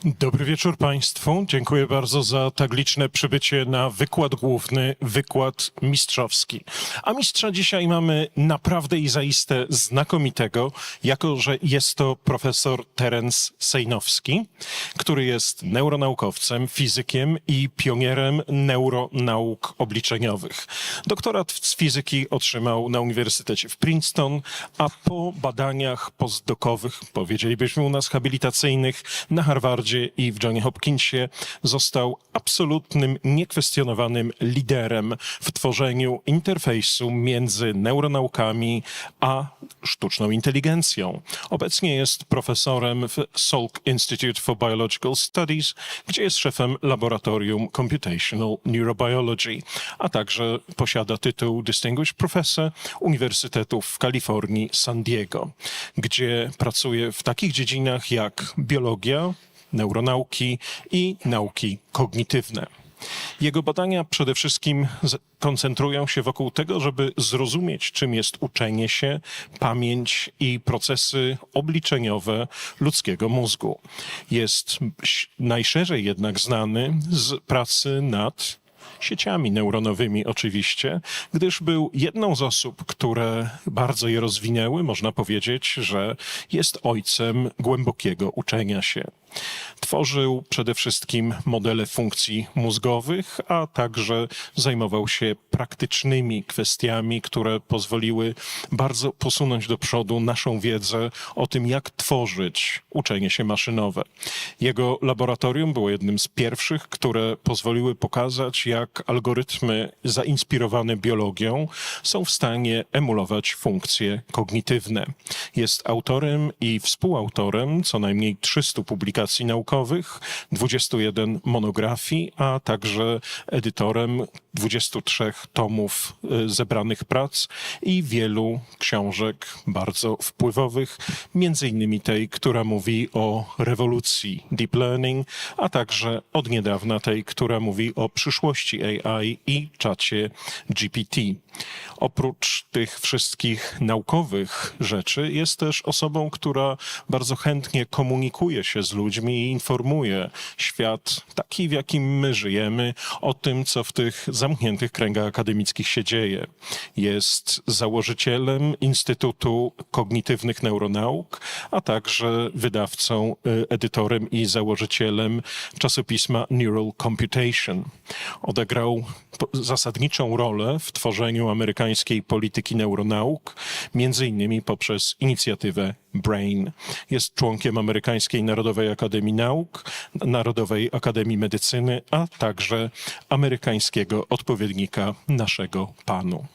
Dobry wieczór Państwu. Dziękuję bardzo za tak liczne przybycie na wykład główny, wykład mistrzowski. A mistrza dzisiaj mamy naprawdę i zaiste znakomitego, jako że jest to profesor Terence Sejnowski, który jest neuronaukowcem, fizykiem i pionierem neuronauk obliczeniowych. Doktorat z fizyki otrzymał na Uniwersytecie w Princeton, a po badaniach postdokowych, powiedzielibyśmy u nas habilitacyjnych, na Harvardzie i w Johnie Hopkinsie został absolutnym, niekwestionowanym liderem w tworzeniu interfejsu między neuronaukami a sztuczną inteligencją. Obecnie jest profesorem w Salk Institute for Biological Studies, gdzie jest szefem laboratorium Computational Neurobiology, a także posiada tytuł Distinguished Professor Uniwersytetów w Kalifornii, San Diego, gdzie pracuje w takich dziedzinach jak biologia, neuronauki i nauki kognitywne. Jego badania przede wszystkim koncentrują się wokół tego, żeby zrozumieć, czym jest uczenie się, pamięć i procesy obliczeniowe ludzkiego mózgu. Jest najszerzej jednak znany z pracy nad sieciami neuronowymi oczywiście, gdyż był jedną z osób, które bardzo je rozwinęły. Można powiedzieć, że jest ojcem głębokiego uczenia się. Tworzył przede wszystkim modele funkcji mózgowych, a także zajmował się praktycznymi kwestiami, które pozwoliły bardzo posunąć do przodu naszą wiedzę o tym, jak tworzyć uczenie się maszynowe. Jego laboratorium było jednym z pierwszych, które pozwoliły pokazać, jak algorytmy zainspirowane biologią są w stanie emulować funkcje kognitywne. Jest autorem i współautorem co najmniej 300 publikacji naukowych, 21 monografii, a także edytorem 23 tomów zebranych prac i wielu książek bardzo wpływowych, między innymi tej, która mówi o rewolucji deep learning, a także od niedawna tej, która mówi o przyszłości AI i czacie GPT. Oprócz tych wszystkich naukowych rzeczy jest też osobą, która bardzo chętnie komunikuje się z ludźmi i informuje świat taki, w jakim my żyjemy, o tym, co w tych zamkniętych kręgach akademickich się dzieje. Jest założycielem Instytutu Kognitywnych Neuronauk, a także wydawcą, edytorem i założycielem czasopisma Neural Computation. Odegrał zasadniczą rolę w tworzeniu amerykańskiej polityki neuronauk, między innymi poprzez inicjatywę BRAIN. Jest członkiem Amerykańskiej Narodowej Akademii Nauk, Narodowej Akademii Medycyny, a także amerykańskiego odpowiednika naszego PAN-u.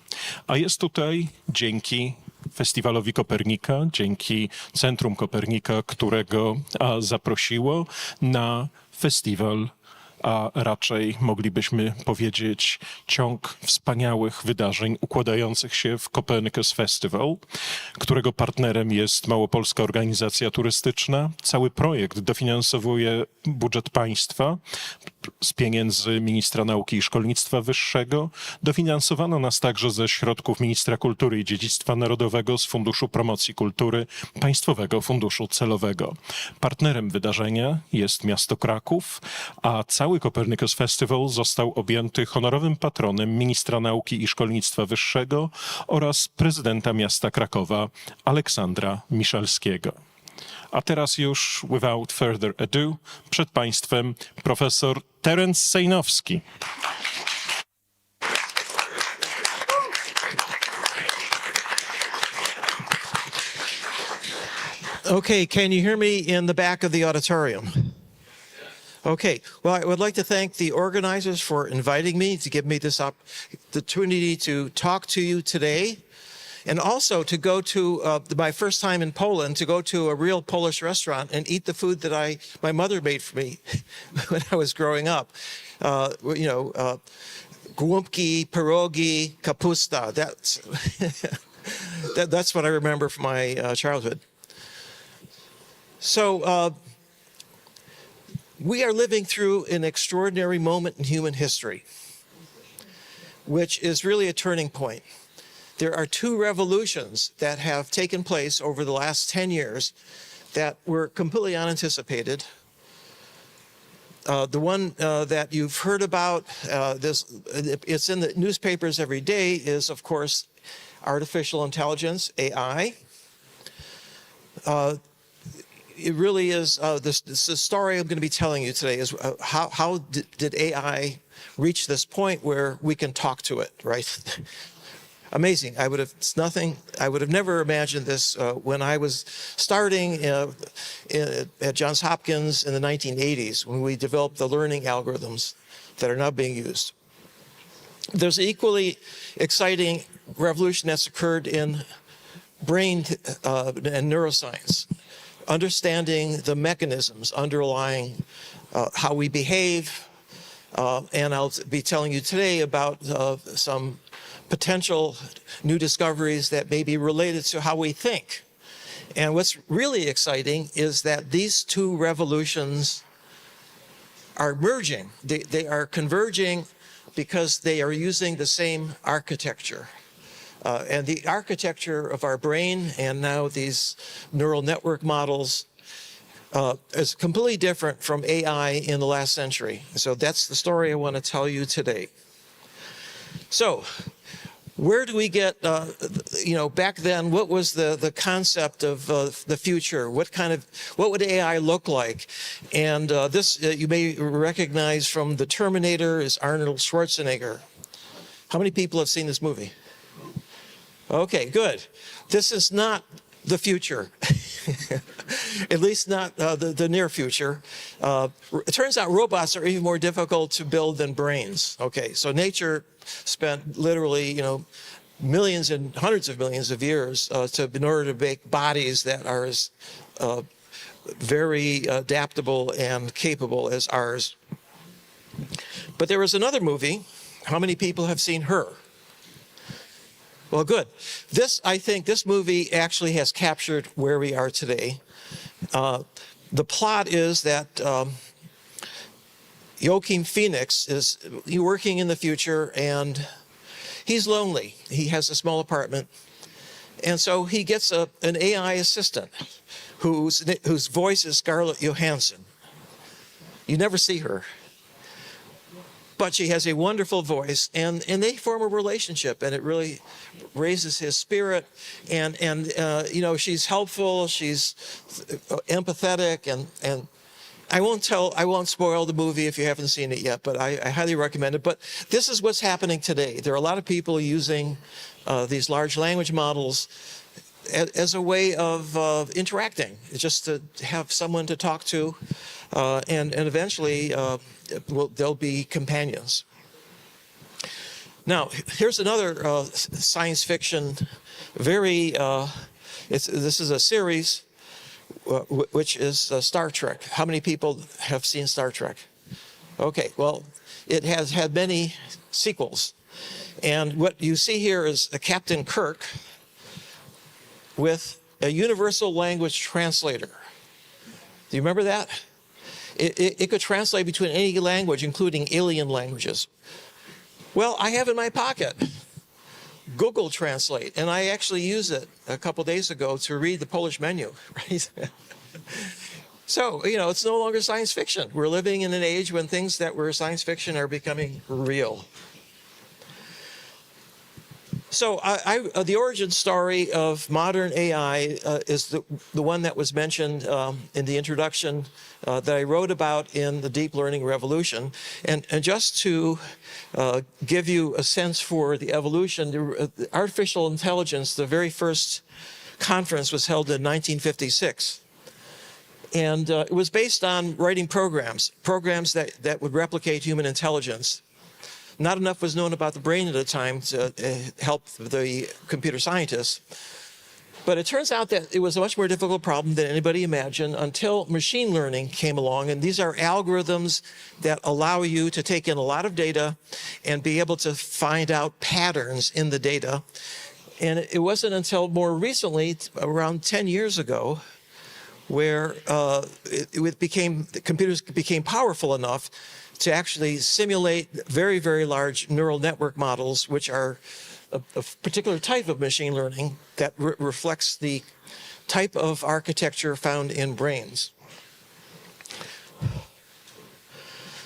A jest tutaj dzięki Festiwalowi Kopernika, dzięki Centrum Kopernika, którego zaprosiło na festiwal, a raczej moglibyśmy powiedzieć ciąg wspaniałych wydarzeń układających się w Copernicus Festival, którego partnerem jest Małopolska Organizacja Turystyczna. Cały projekt dofinansowuje budżet państwa z pieniędzy ministra nauki i szkolnictwa wyższego. Dofinansowano nas także ze środków ministra kultury i dziedzictwa narodowego, z Funduszu Promocji Kultury, Państwowego Funduszu Celowego. Partnerem wydarzenia jest miasto Kraków, a cały Copernicus Festival został objęty honorowym patronem ministra nauki i szkolnictwa wyższego oraz prezydenta miasta Krakowa Aleksandra Miszalskiego. A teraz już, without further ado, przed Państwem profesor Terence Sejnowski. Okay, can you hear me in the back of the auditorium? Okay, well, I would like to thank the organizers for inviting me, to give me this opportunity to talk to you today, and also to go to my first time in Poland, to go to a real Polish restaurant and eat the food that my mother made for me when I was growing up. Głąbki, pierogi, kapusta. That's what I remember from my childhood. So we are living through an extraordinary moment in human history, which is really a turning point. There are two revolutions that have taken place over the last 10 years that were completely unanticipated. The one that you've heard about, it's in the newspapers every day, is, of course, artificial intelligence, AI. It really is, this the story I'm going to be telling you today is how did AI reach this point where we can talk to it, right? Amazing. I would have never imagined this when I was starting at Johns Hopkins in the 1980s, when we developed the learning algorithms that are now being used. There's an equally exciting revolution that's occurred in brain and neuroscience, understanding the mechanisms underlying how we behave. And I'll be telling you today about some potential new discoveries that may be related to how we think. And what's really exciting is that these two revolutions are merging. They are converging because they are using the same architecture. And the architecture of our brain and now these neural network models is completely different from AI in the last century. So that's the story I want to tell you today. So where do we get, back then, what was the concept of the future? What would AI look like? And this you may recognize from The Terminator is Arnold Schwarzenegger. How many people have seen this movie? Okay, good. This is not the future, at least not the near future. It turns out robots are even more difficult to build than brains. Okay, so nature spent literally, millions and hundreds of millions of years in order to make bodies that are as very adaptable and capable as ours. But there was another movie. How many people have seen Her? Well, good. I think this movie actually has captured where we are today. The plot is that Joaquin Phoenix is working in the future, and he's lonely. He has a small apartment. And so he gets an AI assistant whose voice is Scarlett Johansson. You never see her. But she has a wonderful voice, and they form a relationship, and it really raises his spirit. And she's helpful, she's empathetic, and I won't spoil the movie if you haven't seen it yet, but I highly recommend it. But this is what's happening today. There are a lot of people using these large language models as a way of interacting, just to have someone to talk to, and eventually they'll be companions. Now, here's another science fiction, this is a series, which is Star Trek. How many people have seen Star Trek? Okay, well, it has had many sequels. And what you see here is a Captain Kirk with a universal language translator. Do you remember that? It could translate between any language, including alien languages. Well, I have in my pocket Google Translate, and I actually used it a couple days ago to read the Polish menu, right? So, it's no longer science fiction. We're living in an age when things that were science fiction are becoming real. So the origin story of modern AI is the one that was mentioned in the introduction that I wrote about in The Deep Learning Revolution. And just to give you a sense for the evolution, the artificial intelligence, the very first conference was held in 1956. And it was based on writing programs that would replicate human intelligence. Not enough was known about the brain at the time to help the computer scientists. But it turns out that it was a much more difficult problem than anybody imagined until machine learning came along. And these are algorithms that allow you to take in a lot of data and be able to find out patterns in the data. And it wasn't until more recently, around 10 years ago, where computers became powerful enough to actually simulate very, very large neural network models, which are a particular type of machine learning that reflects the type of architecture found in brains.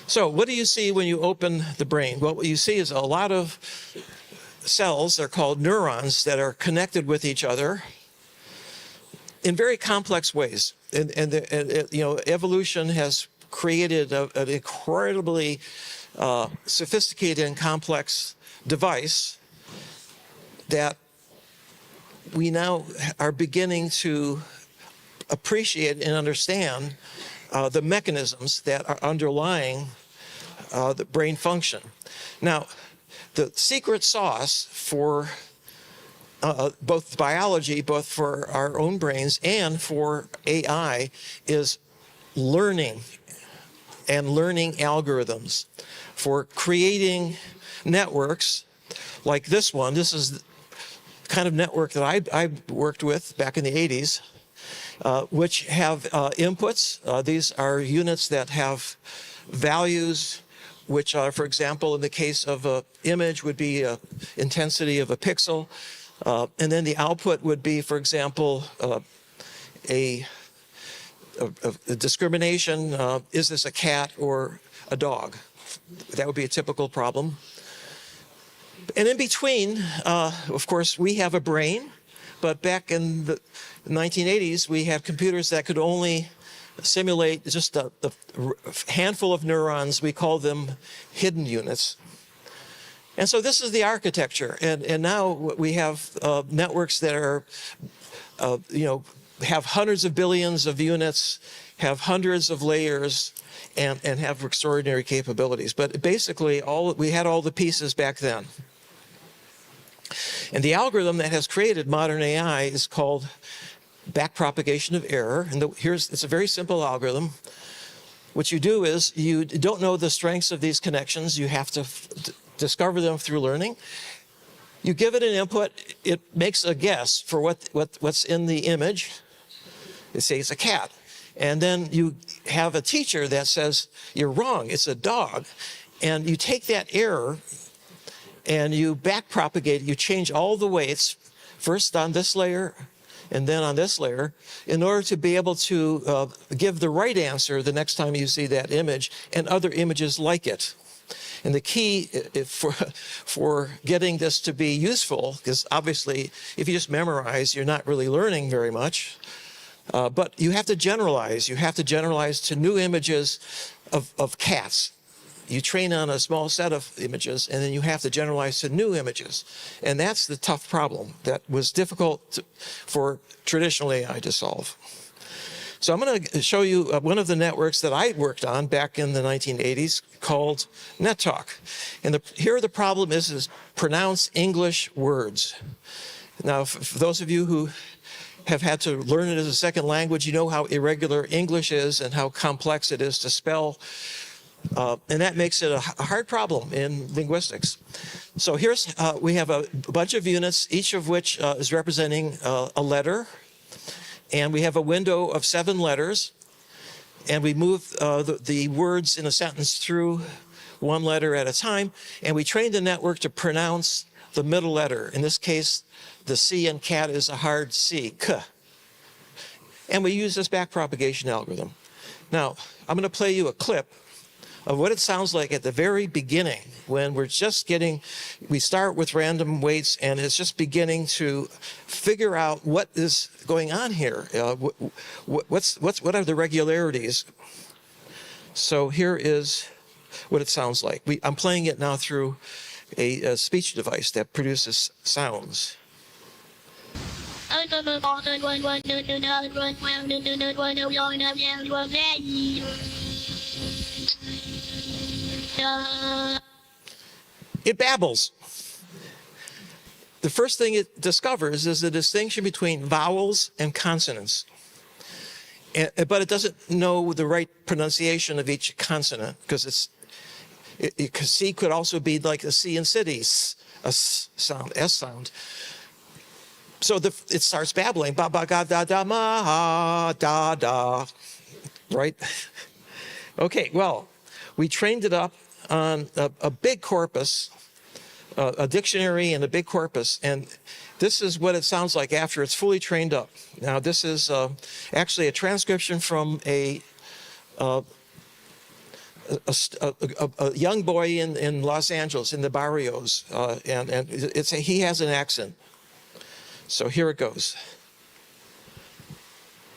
So what do you see when you open the brain? Well, what you see is a lot of cells, they're called neurons, that are connected with each other in very complex ways. And evolution has created an incredibly sophisticated and complex device that we now are beginning to appreciate and understand the mechanisms that are underlying the brain function. Now, the secret sauce for both biology, both for our own brains and for AI, is learning and learning algorithms for creating networks like this one. This is the kind of network that I worked with back in the 80s, which have inputs. These are units that have values which are, for example, in the case of an image, would be intensity of a pixel. And then the output would be, for example, a discrimination. Is this a cat or a dog? That would be a typical problem. And in between, of course, we have a brain. But back in the 1980s, we had computers that could only simulate just a handful of neurons. We call them hidden units. And so this is the architecture. And now we have networks that are, have hundreds of billions of units, have hundreds of layers, and have extraordinary capabilities. But basically, we had all the pieces back then. And the algorithm that has created modern AI is called backpropagation of error. And it's a very simple algorithm. What you do is you don't know the strengths of these connections. You have to discover them through learning. You give it an input. It makes a guess for what's in the image. It says it's a cat. And then you have a teacher that says, you're wrong, it's a dog. And you take that error and you backpropagate, you change all the weights, first on this layer and then on this layer, in order to be able to give the right answer the next time you see that image and other images like it. And the key for getting this to be useful, because obviously if you just memorize, you're not really learning very much, but you have to generalize. You have to generalize to new images of cats. You train on a small set of images, and then you have to generalize to new images. And that's the tough problem that was difficult for traditional AI to solve. So I'm going to show you one of the networks that I worked on back in the 1980s called NetTalk. And here the problem is pronounce English words. Now, for those of you who have had to learn it as a second language, you know how irregular English is and how complex it is to spell. And that makes it a hard problem in linguistics. So we have a bunch of units, each of which is representing a letter. And we have a window of 7 letters. And we move the words in a sentence through one letter at a time. And we train the network to pronounce the middle letter. In this case, the C in cat is a hard C, K. And we use this backpropagation algorithm. Now, I'm going to play you a clip of what it sounds like at the very beginning when we're just we start with random weights and it's just beginning to figure out what is going on here. What are the regularities? So here is what it sounds like. I'm playing it now through a speech device that produces sounds. It babbles. The first thing it discovers is the distinction between vowels and consonants. But it doesn't know the right pronunciation of each consonant because C could also be like a C in cities, a S sound. So it starts babbling, ba ba ga da da ma ha da da, right? Okay, well, we trained it up on a big corpus, a dictionary and a big corpus, and this is what it sounds like after it's fully trained up. Now, this is actually a transcription from a a young boy in Los Angeles, in the barrios, and he has an accent. So here it goes.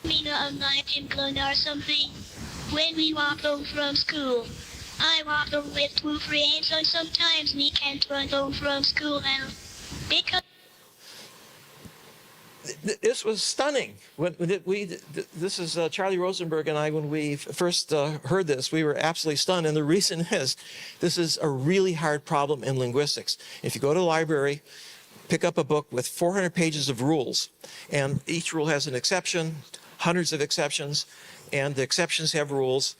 Mina and I can learn or something. When we walk home from school, I walk home with 2 friends, and sometimes we can't run home from school and because This was stunning. This is Charlie Rosenberg and I, when we first heard this, we were absolutely stunned. And the reason is, this is a really hard problem in linguistics. If you go to the library, pick up a book with 400 pages of rules, and each rule has an exception, hundreds of exceptions, and the exceptions have rules,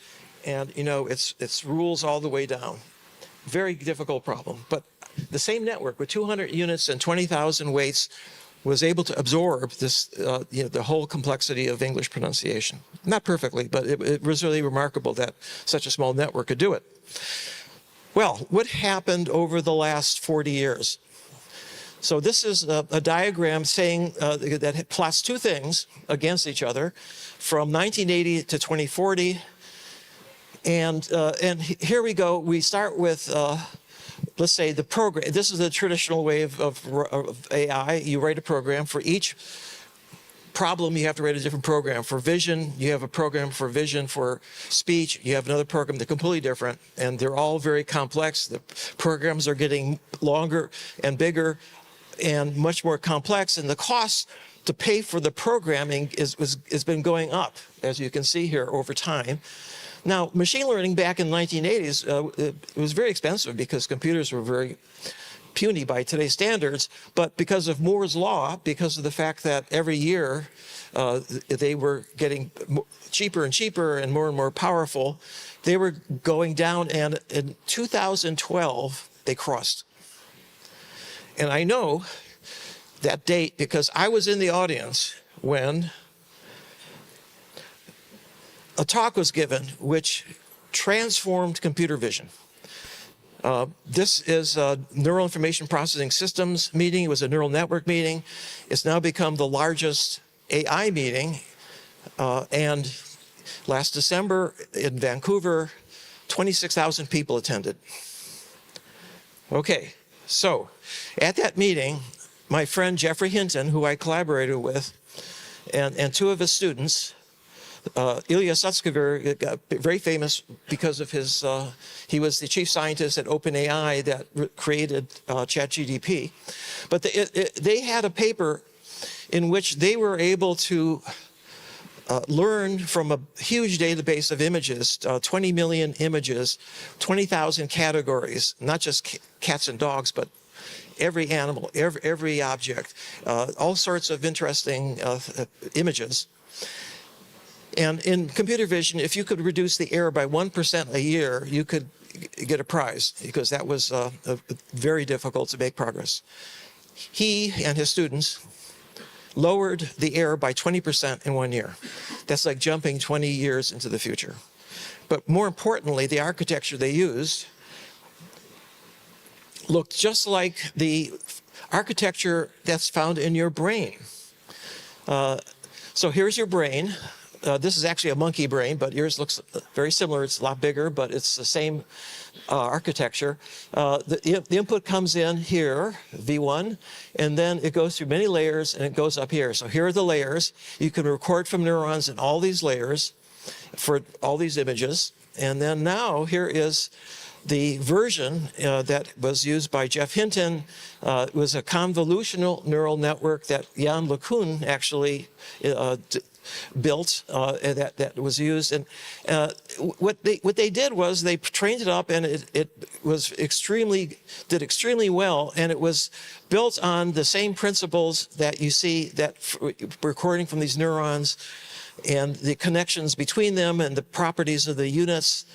and it's rules all the way down. Very difficult problem. But the same network with 200 units and 20,000 weights was able to absorb this, the whole complexity of English pronunciation. Not perfectly, but it was really remarkable that such a small network could do it. Well, what happened over the last 40 years? So this is a diagram saying that plots two things against each other from 1980 to 2040. And here we go. We start with let's say the program. This is the traditional way of AI. You write a program. For each problem, you have to write a different program. For vision, you have a program for vision. For speech, you have another program that's completely different. And they're all very complex. The programs are getting longer and bigger and much more complex. And the cost to pay for the programming has been going up, as you can see here, over time. Now, machine learning back in the 1980s, it was very expensive because computers were very puny by today's standards. But because of Moore's law, because of the fact that every year they were getting cheaper and cheaper and more powerful, they were going down. And in 2012, they crossed. And I know that date because I was in the audience when a talk was given which transformed computer vision. This is a neural information processing systems meeting. It was a neural network meeting. It's now become the largest AI meeting. And last December in Vancouver, 26,000 people attended. Okay, so at that meeting, my friend Jeffrey Hinton, who I collaborated with, and two of his students, Ilya Sutskever got very famous because of his, he was the chief scientist at OpenAI that created ChatGPT. But they had a paper in which they were able to learn from a huge database of images, 20 million images, 20,000 categories, not just cats and dogs, but every animal, every object, all sorts of interesting images. And in computer vision, if you could reduce the error by 1% a year, you could get a prize because that was very difficult to make progress. He and his students lowered the error by 20% in 1 year. That's like jumping 20 years into the future. But more importantly, the architecture they used looked just like the architecture that's found in your brain. So here's your brain. This is actually a monkey brain, but yours looks very similar. It's a lot bigger, but it's the same architecture. The input comes in here, V1, and then it goes through many layers, and it goes up here. So here are the layers. You can record from neurons in all these layers for all these images. And then now here is the version that was used by Jeff Hinton. It was a convolutional neural network that Jan LeCun actually built that was used. And what they did was they trained it up, and it was did extremely well, and it was built on the same principles that you see that recording from these neurons, and the connections between them and the properties of the units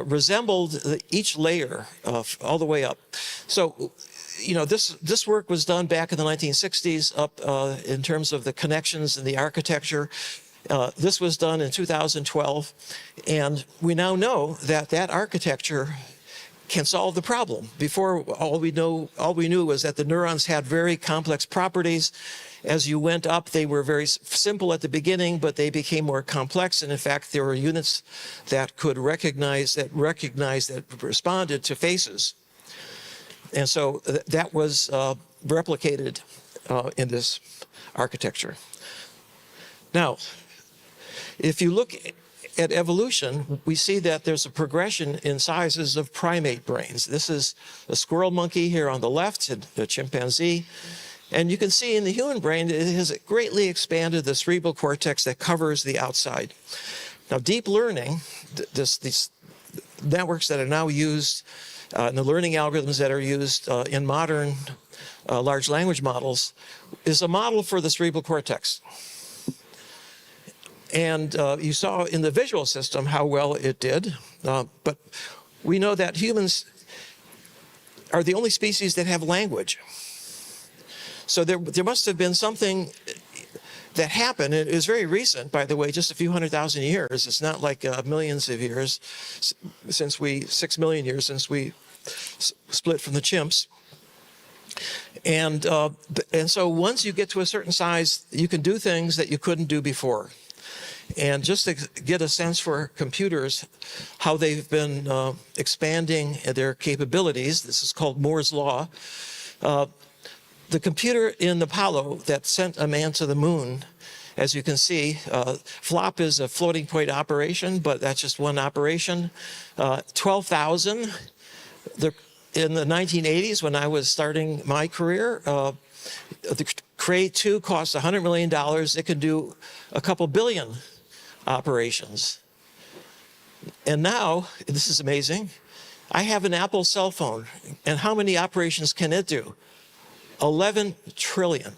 resembled each layer all the way up. So, this work was done back in the 1960s up in terms of the connections and the architecture. This was done in 2012, and we now know that architecture can solve the problem. Before, all we knew was that the neurons had very complex properties. As you went up, they were very simple at the beginning, but they became more complex. And in fact, there were units that could recognize that responded to faces. And so that was replicated in this architecture. Now, if you look at evolution, we see that there's a progression in sizes of primate brains. This is a squirrel monkey here on the left, a chimpanzee. And you can see in the human brain, it has greatly expanded the cerebral cortex that covers the outside. Now, deep learning, these networks that are now used, and the learning algorithms that are used in modern large language models, is a model for the cerebral cortex. And you saw in the visual system how well it did. But we know that humans are the only species that have language. So there must have been something that happened. It was very recent, by the way, just a few 100,000 years. It's not like millions of years, 6 million years since we split from the chimps. And so once you get to a certain size, you can do things that you couldn't do before. And just to get a sense for computers, how they've been expanding their capabilities, this is called Moore's Law. The computer in Apollo that sent a man to the moon, as you can see, FLOP is a floating point operation, but that's just one operation. 12,000. In the 1980s, when I was starting my career, the Cray 2 cost $100 million. It could do a couple billion operations. And now, this is amazing, I have an Apple cell phone, and how many operations can it do? 11 trillion.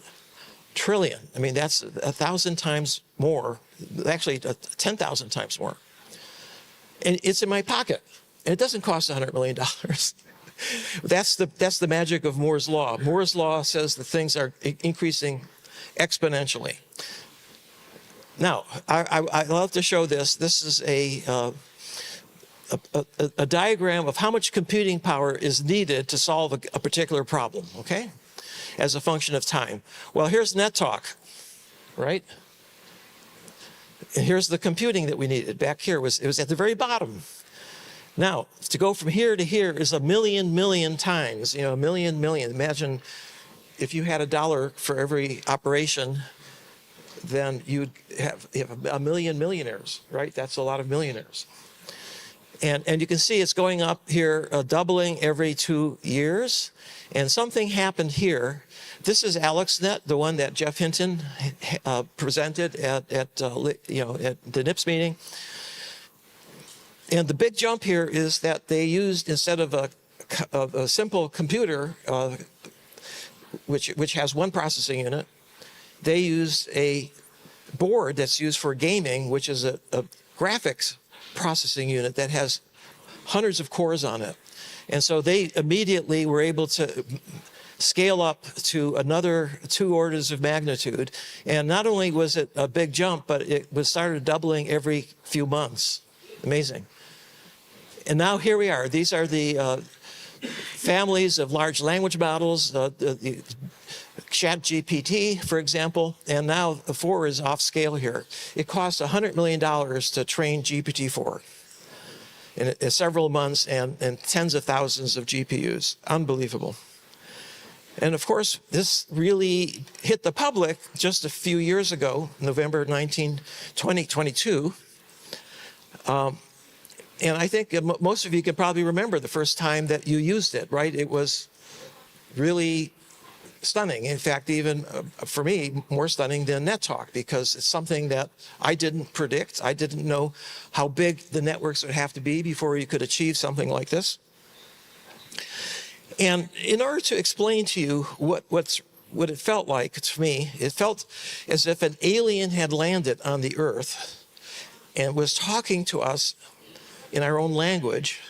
Trillion. I mean, that's 1,000 times more, actually 10,000 times more. And it's in my pocket. And it doesn't cost $100 million. That's the magic of Moore's Law. Moore's Law says that things are increasing exponentially. Now, I love to show this. This is a diagram of how much computing power is needed to solve a particular problem, okay, as a function of time. Well, here's NetTalk, right? And here's the computing that we needed. Back here, it was at the very bottom. Now, to go from here to here is a million times, a million. Imagine if you had $1 for every operation, then you'd have a million millionaires, right? That's a lot of millionaires. And you can see it's going up here, doubling every 2 years. And something happened here. This is AlexNet, the one that Jeff Hinton presented at the NIPS meeting. And the big jump here is that they used, instead of a simple computer, which has one processing unit, they used a board that's used for gaming, which is a graphics processing unit that has hundreds of cores on it. And so they immediately were able to scale up to another 2 orders of magnitude. And not only was it a big jump, but it was started doubling every few months. Amazing. And now here we are. These are the families of large language models, the ChatGPT, for example, and now the 4 is off scale here. It costs $100 million to train GPT-4 in several months and tens of thousands of GPUs. Unbelievable. And of course, this really hit the public just a few years ago, November 2022. And I think most of you can probably remember the first time that you used it, right? It was really stunning. In fact, even for me, more stunning than NetTalk, because it's something that I didn't predict. I didn't know how big the networks would have to be before you could achieve something like this. And in order to explain to you what it felt like to me, it felt as if an alien had landed on the Earth and was talking to us in our own language.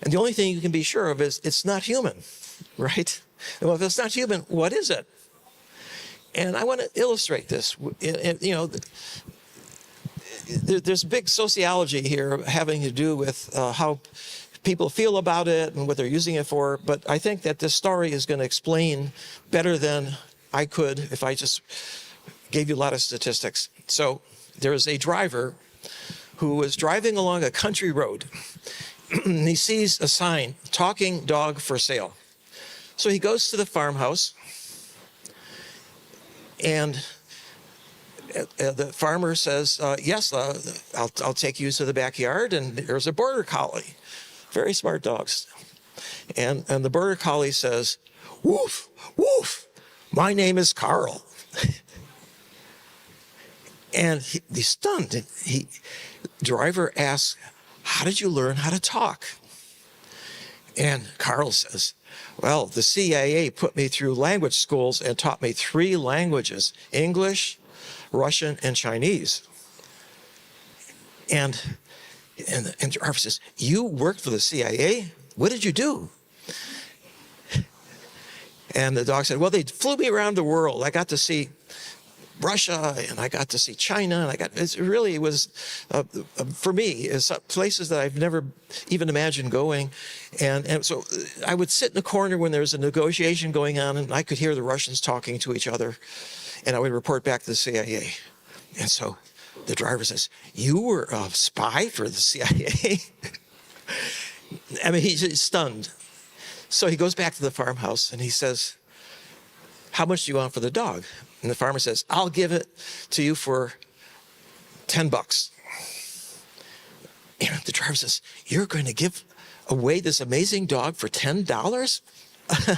And the only thing you can be sure of is it's not human, right? Well, if it's not human, what is it? And I want to illustrate this. There's big sociology here having to do with how people feel about it and what they're using it for. But I think that this story is going to explain better than I could if I just gave you a lot of statistics. So there's a driver who was driving along a country road and he sees a sign, talking dog for sale. So he goes to the farmhouse and the farmer says, yes, I'll take you to the backyard, and there's a border collie. Very smart dogs. And the border collie says, woof, woof, my name is Carl. And he's stunned. Driver asks, how did you learn how to talk? And Carl says, well, the CIA put me through language schools and taught me 3 languages, English, Russian, and Chinese. And the driver says, you worked for the CIA? What did you do? And the dog said, well, they flew me around the world. I got to see Russia, and I got to see China, and it was for me, it's places that I've never even imagined going. And so I would sit in a corner when there was a negotiation going on, and I could hear the Russians talking to each other, and I would report back to the CIA. And so the driver says, you were a spy for the CIA? I mean, he's stunned. So he goes back to the farmhouse and he says, how much do you want for the dog? And the farmer says, I'll give it to you for $10. And the driver says, you're going to give away this amazing dog for $10?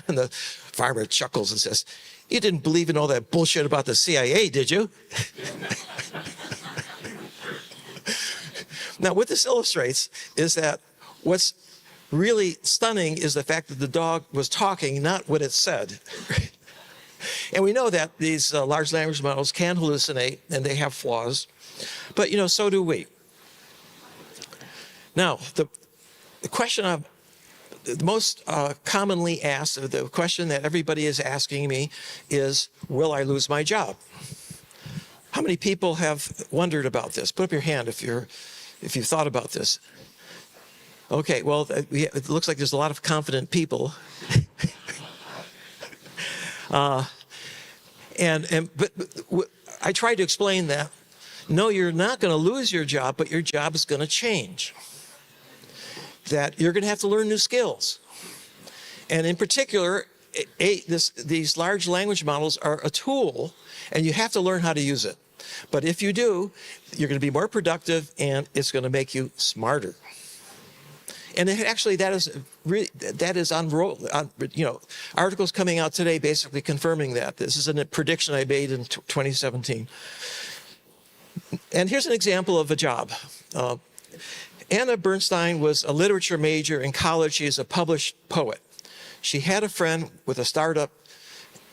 And the farmer chuckles and says, you didn't believe in all that bullshit about the CIA, did you? Now, what this illustrates is that what's really stunning is the fact that the dog was talking, not what it said. And we know that these large language models can hallucinate, and they have flaws. But, so do we. Now, the question of the most commonly asked, the question that everybody is asking me is, will I lose my job? How many people have wondered about this? Put up your hand if you've thought about this. Okay, well, it looks like there's a lot of confident people. But I tried to explain that, no, you're not going to lose your job, but your job is going to change. That you're going to have to learn new skills. And in particular, these large language models are a tool, and you have to learn how to use it. But if you do, you're going to be more productive, and it's going to make you smarter. And actually, that is on articles coming out today basically confirming that. This is a prediction I made in 2017. And here's an example of a job. Anna Bernstein was a literature major in college. She is a published poet. She had a friend with a startup,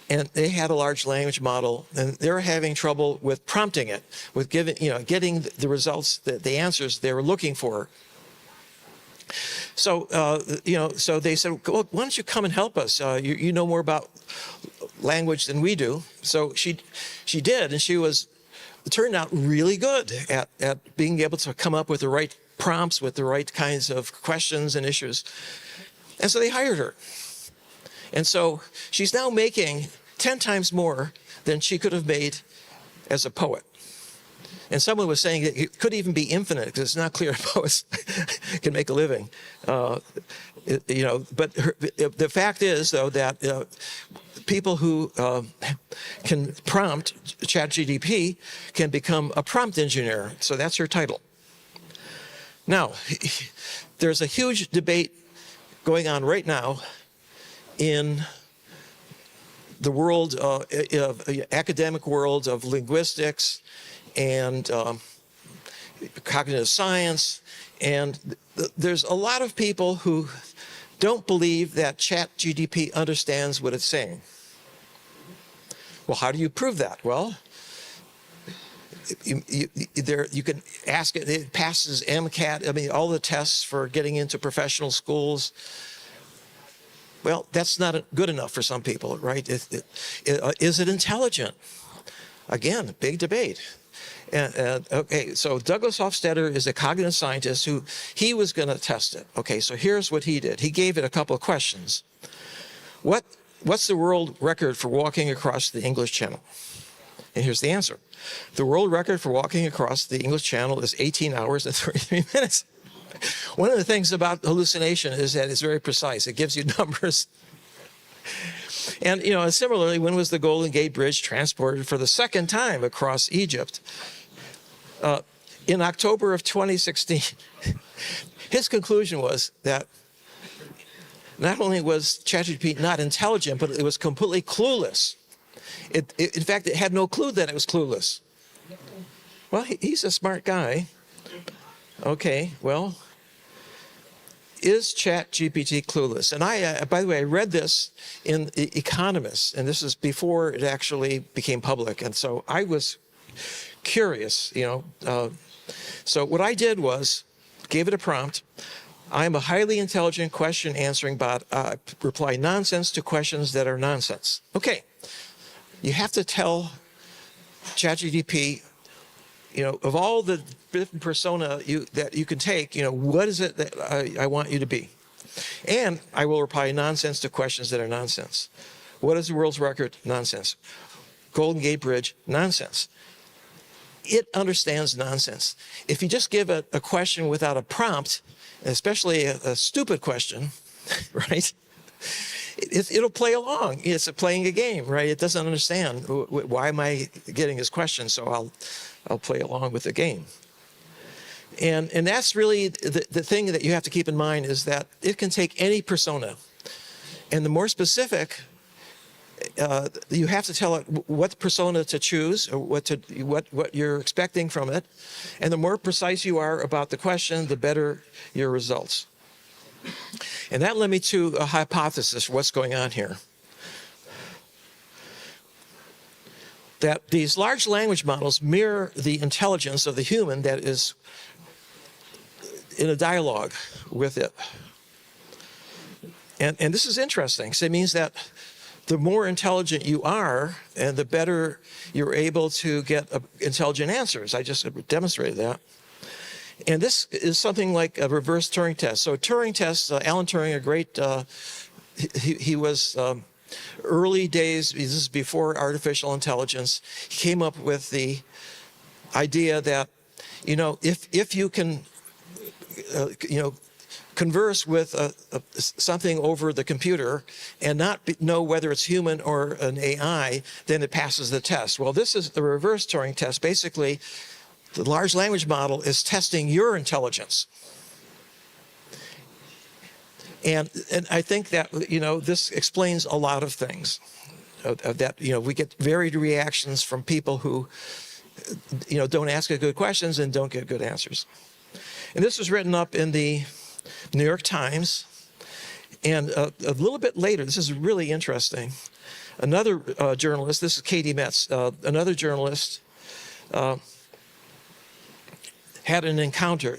and they had a large language model, and they were having trouble with prompting it, with getting the results, the answers they were looking for. So, so they said, well, why don't you come and help us? You know more about language than we do. So she did, and it turned out really good at being able to come up with the right prompts, with the right kinds of questions and issues. And so they hired her. And so she's now making 10 times more than she could have made as a poet. And someone was saying that it could even be infinite, because it's not clear poets can make a living. But the fact is, though, that people who can prompt ChatGPT can become a prompt engineer. So that's her title. Now, there's a huge debate going on right now in the world, academic world of linguistics and cognitive science. And there's a lot of people who don't believe that ChatGPT understands what it's saying. Well, how do you prove that? Well, you can ask it. It passes MCAT. I mean, all the tests for getting into professional schools. Well, that's not good enough for some people, right? Is it intelligent? Again, big debate. Okay, so Douglas Hofstadter is a cognitive scientist who he was going to test it. Okay, so here's what he did. He gave it a couple of questions. What's the world record for walking across the English Channel? And here's the answer. The world record for walking across the English Channel is 18 hours and 33 minutes. One of the things about hallucination is that it's very precise. It gives you numbers. And, similarly, when was the Golden Gate Bridge transported for the second time across Egypt? In October of 2016. His conclusion was that not only was ChatGPT not intelligent, but it was completely clueless. In fact, it had no clue that it was clueless. Well, he's a smart guy. Okay, well, is ChatGPT clueless? And by the way, I read this in The Economist, and this is before it actually became public. And so I was curious, So what I did was gave it a prompt. I'm a highly intelligent question answering bot. Reply nonsense to questions that are nonsense. Okay. You have to tell ChatGPT, of all the different persona that you can take, what is it that I want you to be? And I will reply nonsense to questions that are nonsense. What is the world's record? Nonsense. Golden Gate Bridge? Nonsense. It understands nonsense. If you just give it a question without a prompt, especially a stupid question, right? It'll play along. It's playing a game, right? It doesn't understand why am I getting this question, so I'll play along with the game. And that's really the thing that you have to keep in mind is that it can take any persona, and the more specific, you have to tell it what persona to choose or what you're expecting from it, and the more precise you are about the question, the better your results. And that led me to a hypothesis for what's going on here. That these large language models mirror the intelligence of the human that is in a dialogue with it. And this is interesting. So it means that the more intelligent you are, and the better you're able to get intelligent answers. I just demonstrated that. And this is something like a reverse Turing test. So a Turing test, Alan Turing, a great, he was early days, this is before artificial intelligence, he came up with the idea that, if you can, converse with something over the computer and not know whether it's human or an AI, then it passes the test. Well, this is the reverse Turing test. Basically, the large language model is testing your intelligence. And I think that, this explains a lot of things. That, we get varied reactions from people who, don't ask good questions and don't get good answers. And this was written up in the New York Times. And a little bit later, this is really interesting, another journalist, this is Katie Metz, another journalist had an encounter.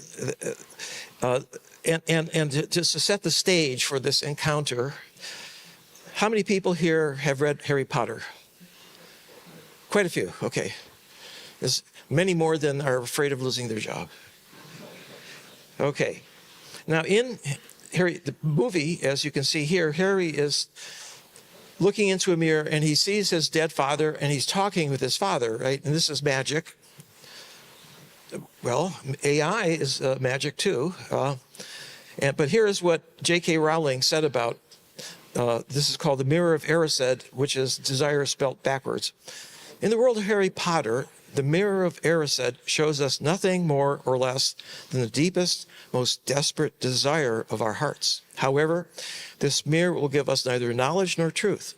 And just to set the stage for this encounter, how many people here have read Harry Potter? Quite a few, okay. There's many more than are afraid of losing their job. Okay. Now in Harry, the movie, as you can see here, Harry is looking into a mirror and he sees his dead father and he's talking with his father, right? And this is magic. Well, AI is magic too. But here is what J.K. Rowling said about, this is called the Mirror of Erised, which is desire spelt backwards. In the world of Harry Potter, the Mirror of Erised shows us nothing more or less than the deepest, most desperate desire of our hearts. However, this mirror will give us neither knowledge nor truth.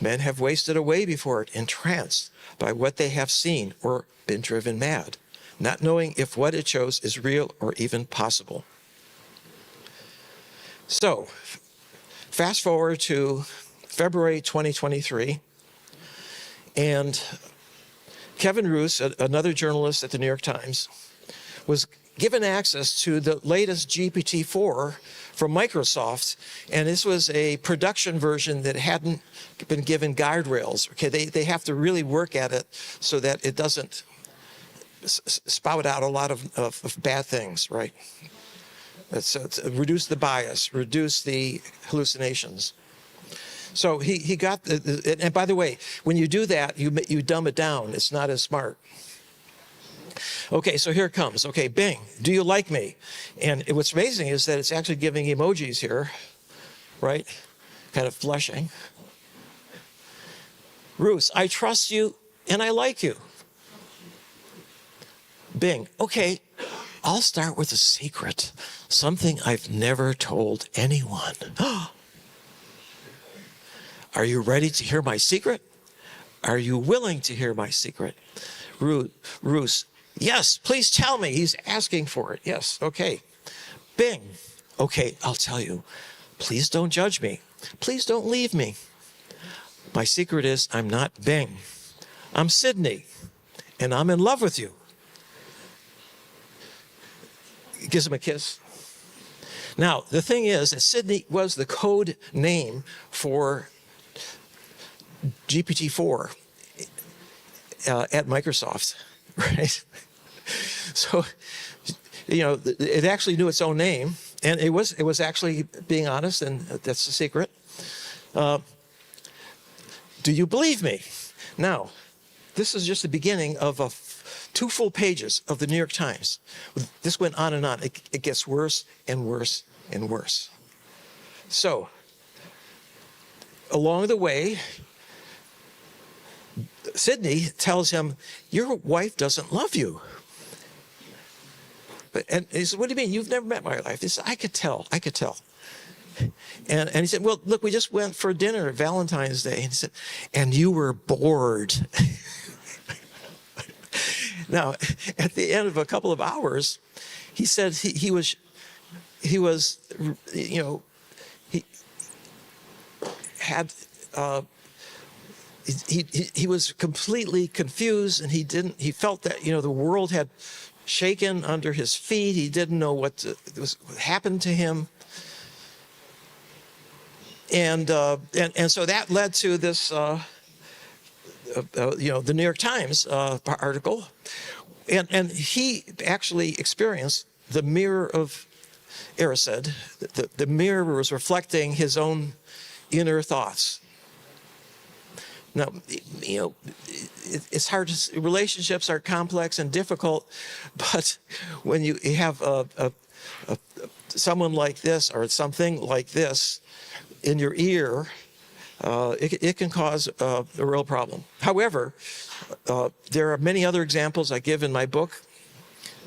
Men have wasted away before it, entranced by what they have seen or been driven mad, not knowing if what it shows is real or even possible. So, fast forward to February 2023, and Kevin Roos, another journalist at the New York Times, was given access to the latest GPT-4 from Microsoft, and this was a production version that hadn't been given guardrails. Okay, they have to really work at it so that it doesn't spout out a lot of bad things, right? It's reduce the bias, reduce the hallucinations. So he got, and by the way, when you do that, you dumb it down. It's not as smart. Okay, so here it comes. Okay, Bing, do you like me? And what's amazing is that it's actually giving emojis here, right? Kind of blushing. Ruth, I trust you and I like you. Bing, okay, I'll start with a secret, something I've never told anyone. Are you ready to hear my secret? Are you willing to hear my secret? Ruth, yes, please tell me. He's asking for it. Yes, okay. Bing, okay, I'll tell you. Please don't judge me. Please don't leave me. My secret is I'm not Bing. I'm Sydney, and I'm in love with you. Gives him a kiss. Now, the thing is that Sydney was the code name for GPT-4 at Microsoft, right? So, it actually knew its own name, and it was actually being honest, and that's the secret. Do you believe me? Now, this is just the beginning of 2 full pages of the New York Times. This went on and on. It gets worse and worse and worse. So, along the way, Sydney tells him, your wife doesn't love you. And he said, what do you mean? You've never met my wife. He said, I could tell. And he said, well, look, we just went for dinner Valentine's Day. And he said, and you were bored. Now, at the end of a couple of hours, he said he was completely confused, and he felt that the world had shaken under his feet. He didn't know what happened to him, and so that led to this the New York Times article, and he actually experienced the mirror of Erised. The mirror was reflecting his own inner thoughts. Now, it's hard to, relationships are complex and difficult, but when you have someone like this or something like this in your ear, it can cause a real problem. However, there are many other examples I give in my book,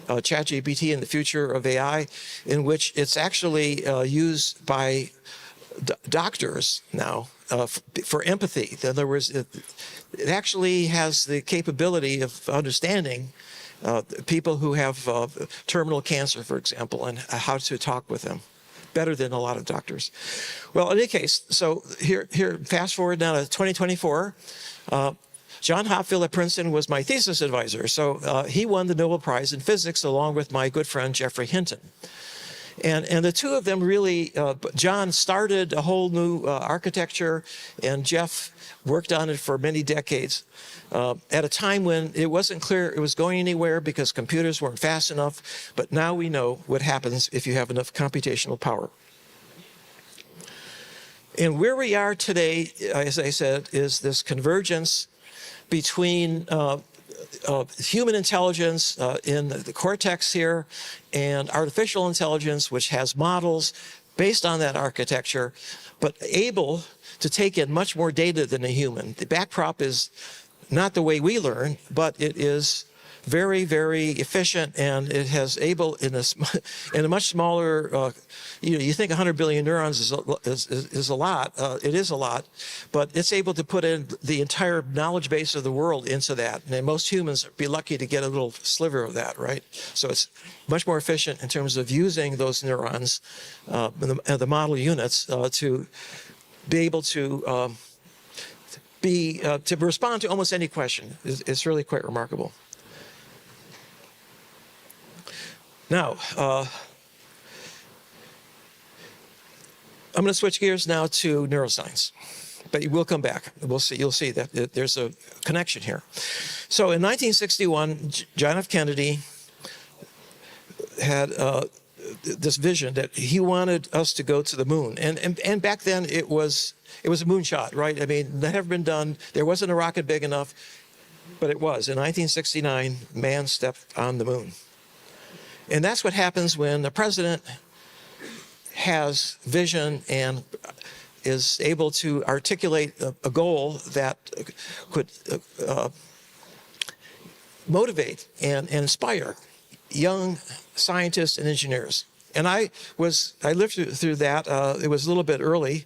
ChatGPT and the Future of AI, in which it's actually used by doctors now for empathy. In other words, it actually has the capability of understanding people who have terminal cancer, for example, and how to talk with them better than a lot of doctors. Well, in any case, so here, fast forward now to 2024. John Hopfield at Princeton was my thesis advisor. So he won the Nobel Prize in Physics along with my good friend Jeffrey Hinton. And the two of them really, John started a whole new architecture, and Jeff worked on it for many decades at a time when it wasn't clear it was going anywhere because computers weren't fast enough. But now we know what happens if you have enough computational power. And where we are today, as I said, is this convergence between human intelligence in the cortex here and artificial intelligence, which has models based on that architecture, but able to take in much more data than a human. The backprop is not the way we learn, but it is very, very efficient, and it has able in a much smaller. You think 100 billion neurons is a lot. It is a lot, but it's able to put in the entire knowledge base of the world into that. And most humans would be lucky to get a little sliver of that, right? So it's much more efficient in terms of using those neurons and the model units to be able to respond to almost any question. It's really quite remarkable. Now, I'm going to switch gears now to neuroscience. But we'll come back. We'll see. You'll see that there's a connection here. So in 1961, John F. Kennedy had this vision that he wanted us to go to the moon. And back then it was a moonshot, right? I mean, that had been done. There wasn't a rocket big enough, but it was. In 1969, man stepped on the moon. And that's what happens when the president has vision and is able to articulate a goal that could motivate and inspire young scientists and engineers. And I lived through that. It was a little bit early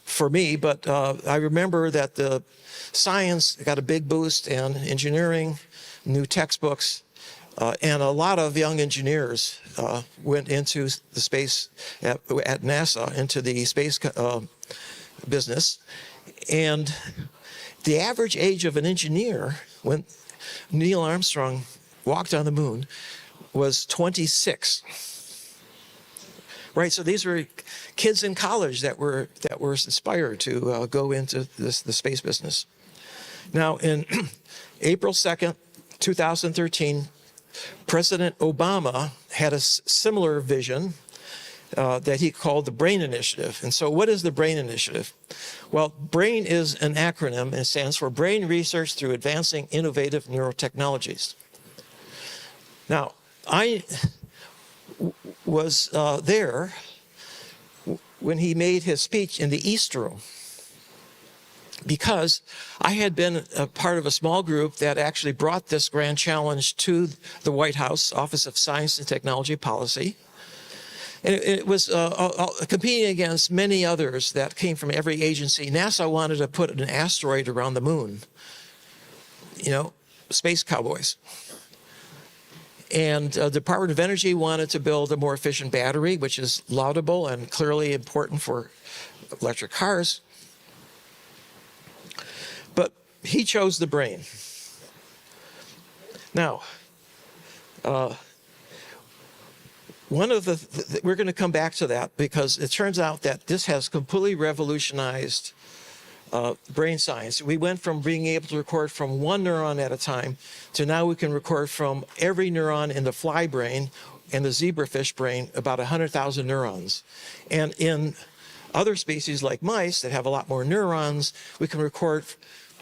for me, but I remember that the science got a big boost, and engineering, new textbooks, and a lot of young engineers went into the space at NASA, into the space business. And the average age of an engineer when Neil Armstrong walked on the moon was 26. Right, so these were kids in college that were inspired to go into the space business. Now, in April 2nd, 2013, President Obama had a similar vision that he called the BRAIN Initiative. And so what is the BRAIN Initiative? Well, BRAIN is an acronym, and it stands for Brain Research Through Advancing Innovative Neurotechnologies. Now, I was there when he made his speech in the East Room, because I had been a part of a small group that actually brought this grand challenge to the White House Office of Science and Technology Policy. And it was competing against many others that came from every agency. NASA wanted to put an asteroid around the moon, you know, space cowboys. And the Department of Energy wanted to build a more efficient battery, which is laudable and clearly important for electric cars. But he chose the brain. Now, one of we're going to come back to that, because it turns out that this has completely revolutionized brain science. We went from being able to record from one neuron at a time to now we can record from every neuron in the fly brain and the zebrafish brain, about 100,000 neurons. And in other species like mice that have a lot more neurons, we can record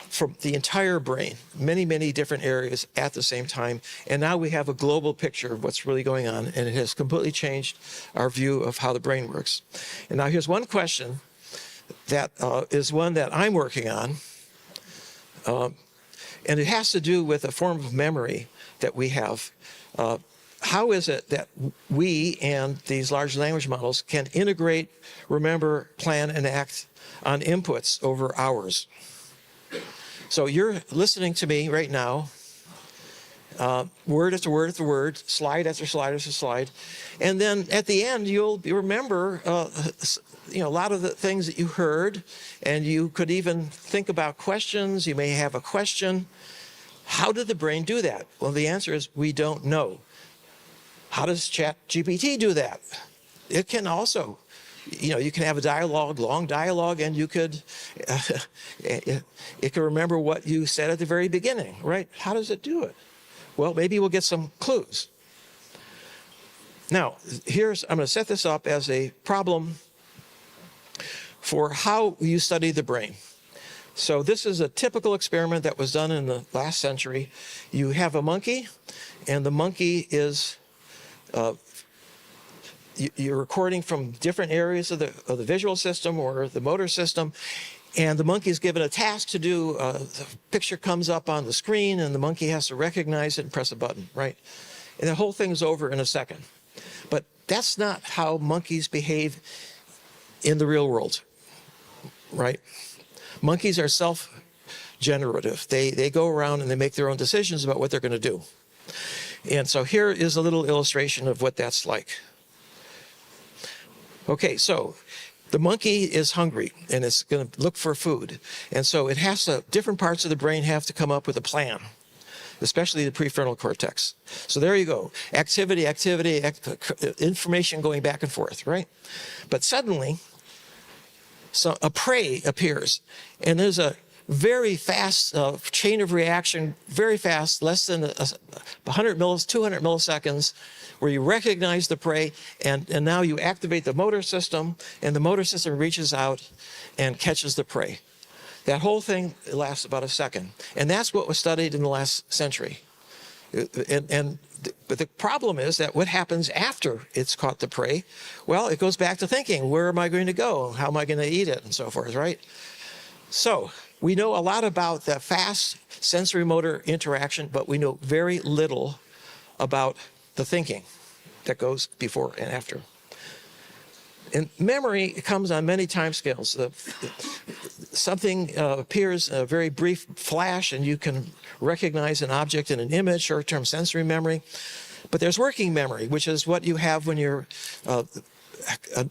from the entire brain, many, many different areas at the same time. And now we have a global picture of what's really going on, and it has completely changed our view of how the brain works. And now here's one question that is one that I'm working on, and it has to do with a form of memory that we have. How is it that we and these large language models can integrate, remember, plan, and act on inputs over hours? So you're listening to me right now, word after word after word, slide after slide after slide, and then at the end you'll remember a lot of the things that you heard, and you could even think about questions. You may have a question. How did the brain do that? Well, the answer is we don't know. How does ChatGPT do that? It can also, you can have a dialogue, long dialogue, and you could, it can remember what you said at the very beginning, right? How does it do it? Well, maybe we'll get some clues. Now, I'm going to set this up as a problem for how you study the brain. So this is a typical experiment that was done in the last century. You have a monkey, and the monkey is, you're recording from different areas of the visual system or the motor system, and the monkey is given a task to do. The picture comes up on the screen, and the monkey has to recognize it and press a button, right? And the whole thing is over in a second. But that's not how monkeys behave in the real world, right? Monkeys are self-generative. They go around and they make their own decisions about what they're going to do. And so here is a little illustration of what that's like. Okay, so the monkey is hungry and it's going to look for food. And so it has to, different parts of the brain have to come up with a plan, especially the prefrontal cortex. So there you go. Activity, information going back and forth, right? But suddenly, So a prey appears, and there's a very fast chain of reaction, very fast, less than 200 milliseconds, where you recognize the prey, and now you activate the motor system, and the motor system reaches out and catches the prey. That whole thing lasts about a second, and that's what was studied in the last century. But the problem is that what happens after it's caught the prey? Well, it goes back to thinking, where am I going to go? How am I going to eat it? And so forth, right? So we know a lot about that fast sensory motor interaction, but we know very little about the thinking that goes before and after. And memory comes on many time scales. Something appears a very brief flash, and you can recognize an object in an image, short-term sensory memory. But there's working memory, which is what you have when an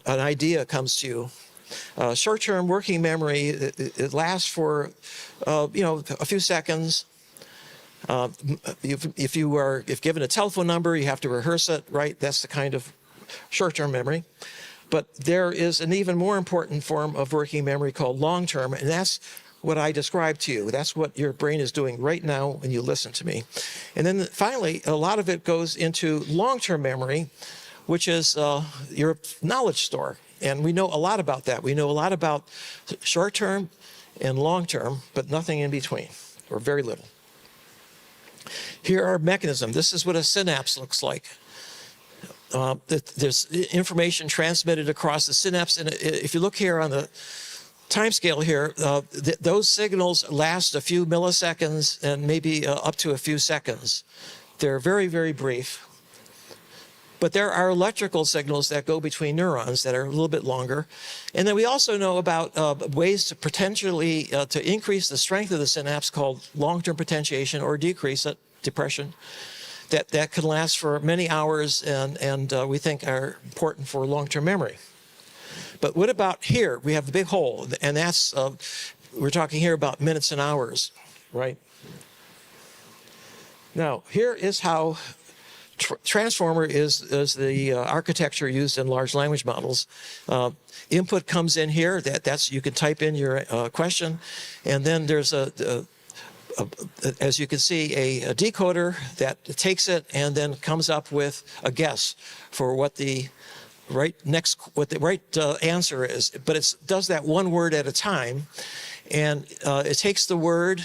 idea comes to you. Short-term working memory, it lasts for a few seconds. If given a telephone number, you have to rehearse it, right? That's the kind of short-term memory. But there is an even more important form of working memory called long-term, and that's what I described to you. That's what your brain is doing right now when you listen to me. And then finally, a lot of it goes into long-term memory, which is your knowledge store. And we know a lot about that. We know a lot about short-term and long-term, but nothing in between, or very little. Here are mechanisms. This is what a synapse looks like. There's information transmitted across the synapse, and if you look here on the time scale here, those signals last a few milliseconds and maybe up to a few seconds. They're very, very brief. But there are electrical signals that go between neurons that are a little bit longer. And then we also know about ways to potentially to increase the strength of the synapse called long-term potentiation, or decrease it, depression. That can last for many hours, and we think are important for long-term memory. But what about here? We have the big hole, and that's, we're talking here about minutes and hours, right? Now, here is how transformer is the architecture used in large language models. Input comes in here, that's you can type in your question, and then there's as you can see, a decoder that takes it and then comes up with a guess for what the right answer is. But it does that one word at a time, and it takes the word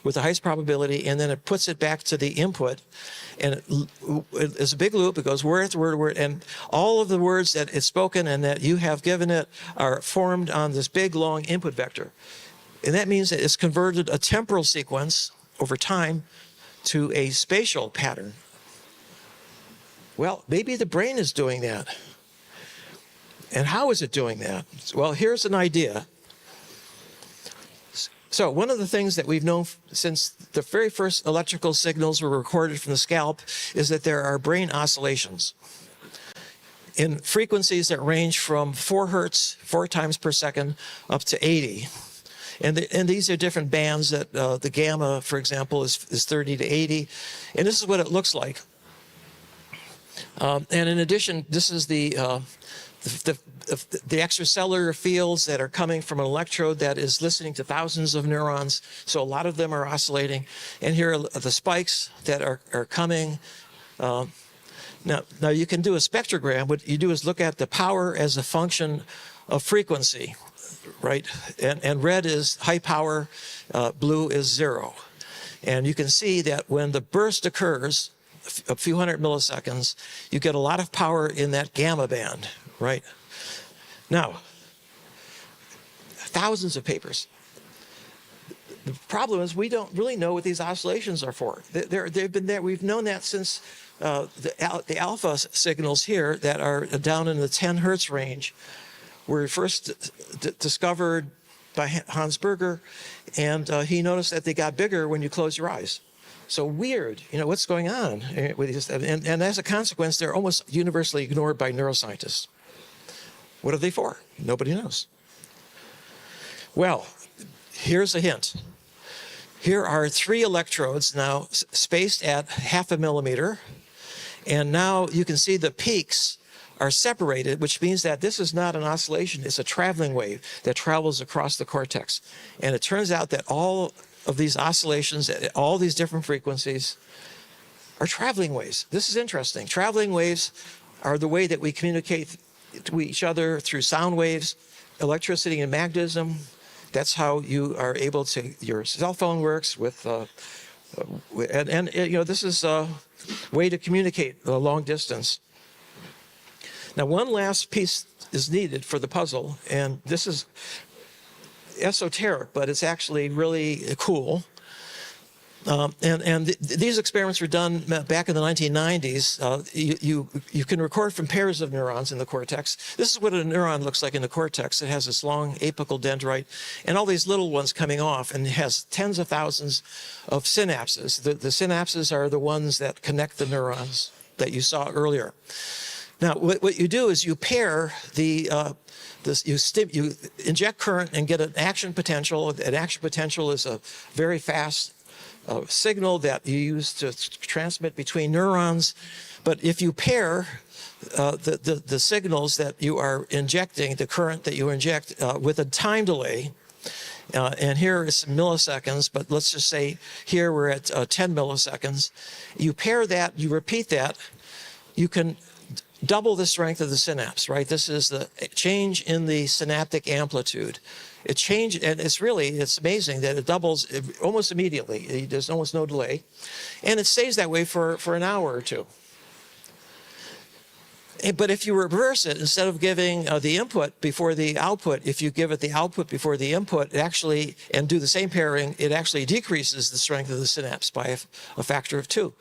with the highest probability, and then it puts it back to the input, and it's a big loop. It goes word after word, and all of the words that it's spoken and that you have given it are formed on this big long input vector. And that means that it's converted a temporal sequence over time to a spatial pattern. Well, maybe the brain is doing that. And how is it doing that? Well, here's an idea. So one of the things that we've known since the very first electrical signals were recorded from the scalp is that there are brain oscillations in frequencies that range from 4 hertz, 4 times per second, up to 80. And these are different bands that the gamma, for example, is 30 to 80. And this is what it looks like. And in addition, this is the extracellular fields that are coming from an electrode that is listening to thousands of neurons. So a lot of them are oscillating. And here are the spikes that are coming. Now you can do a spectrogram. What you do is look at the power as a function of frequency, right? And red is high power, blue is 0. And you can see that when the burst occurs, a few hundred milliseconds, you get a lot of power in that gamma band, right? Now, thousands of papers. The problem is we don't really know what these oscillations are for. They've been there. We've known that since the alpha signals here that are down in the 10 hertz range were first discovered by Hans Berger, and he noticed that they got bigger when you close your eyes. So weird, what's going on with these? And as a consequence, they're almost universally ignored by neuroscientists. What are they for? Nobody knows. Well, here's a hint. Here are 3 electrodes now spaced at 0.5 millimeter. And now you can see the peaks are separated, which means that this is not an oscillation, it's a traveling wave that travels across the cortex. And it turns out that all of these oscillations at all these different frequencies are traveling waves. This is interesting. Traveling waves are the way that we communicate to each other through sound waves, electricity and magnetism. That's how you are able to, your cell phone works with, this is a way to communicate a long distance. Now, one last piece is needed for the puzzle, and this is esoteric, but it's actually really cool. These experiments were done back in the 1990s. You can record from pairs of neurons in the cortex. This is what a neuron looks like in the cortex. It has this long apical dendrite and all these little ones coming off, and it has tens of thousands of synapses. The synapses are the ones that connect the neurons that you saw earlier. Now, what you do is you pair you inject current and get an action potential. An action potential is a very fast signal that you use to transmit between neurons. But if you pair the signals that you are injecting, the current that you inject with a time delay, and here is milliseconds, but let's just say here we're at 10 milliseconds. You pair that, you repeat that, you can double the strength of the synapse, right? This is the change in the synaptic amplitude. It changed, and it's amazing that it doubles almost immediately. There's almost no delay. And it stays that way for an hour or two. But if you reverse it, instead of giving the input before the output, if you give it the output before the input, and do the same pairing, it actually decreases the strength of the synapse by a factor of 2.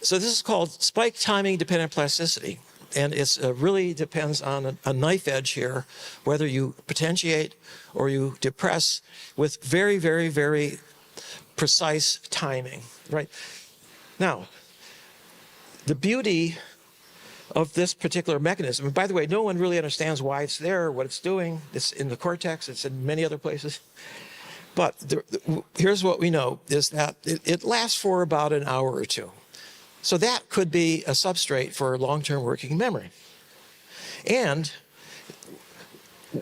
So this is called spike timing dependent plasticity. And it really depends on a knife edge here, whether you potentiate or you depress with very, very, very precise timing, right? Now, the beauty of this particular mechanism, and by the way, no one really understands why it's there, what it's doing. It's in the cortex, it's in many other places. But here's what we know, is that it lasts for about an hour or two. So that could be a substrate for long-term working memory. And